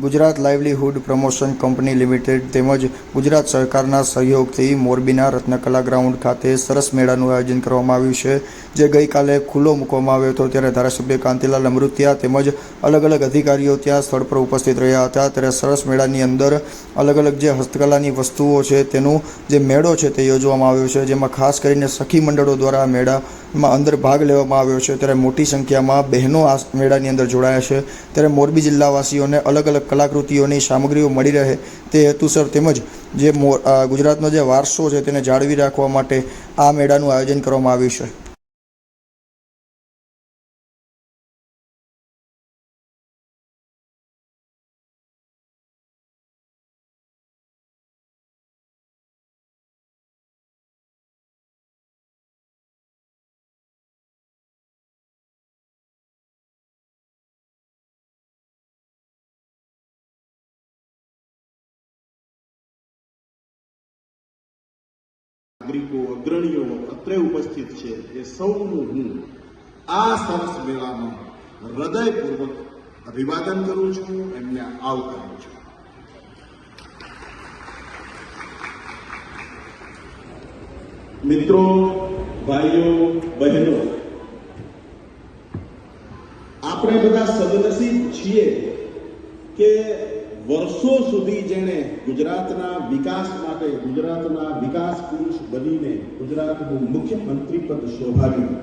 Gujarat livelihood promotion company limited તેમજ ગુજરાત સરકારના સહયોગથી મોરબીના રત્નકલા ગ્રાઉન્ડ ખાતે સરસ મેળાનું આયોજન કરવામાં આવ્યું છે, જે ગઈકાલે ખુલ્લો મૂકવામાં આવ્યો હતો। ત્યારે ધારાસભ્ય કાંતિલાલ અમૃતિયા તેમજ અલગ અલગ અધિકારીઓ ત્યાં સ્થળ પર ઉપસ્થિત રહ્યા હતા। ત્યારે સરસ મેળાની અંદર અલગ અલગ જે હસ્તકલાની વસ્તુઓ છે તેનું જે મેળો છે તે યોજવામાં આવ્યો છે, જેમાં ખાસ કરીને સખી મંડળો દ્વારા આ મેળામાં અંદર ભાગ લેવામાં આવ્યો છે। ત્યારે મોટી સંખ્યામાં બહેનો આ મેળાની અંદર જોડાયા છે। ત્યારે મોરબી જિલ્લાવાસીઓને અલગ અલગ કલાકૃતિઓની સામગ્રીઓ મળી રહે તે હેતુસર તેમજ જે ગુજરાતનો જે વારસો છે તેને જાળવી રાખવા માટે આ મેળાનું આયોજન કરવામાં આવ્યું છે। નાગરિકો અગ્રણીઓ અત્રે ઉપસ્થિત છે એ સૌનું હું આ સરસ મેળામાં હૃદયપૂર્વક અભિવાદન કરું છું, એમને આવકારું છું। મિત્રો, ભાઈઓ, બહેનો, આપણે બધા સદનસીબ છીએ કે વર્ષો સુધી જેણે ગુજરાતના વિકાસ માટે ગુજરાતના વિકાસ પુરુષ બનીને ગુજરાતનું મુખ્યમંત્રી પદ શોભાવ્યું,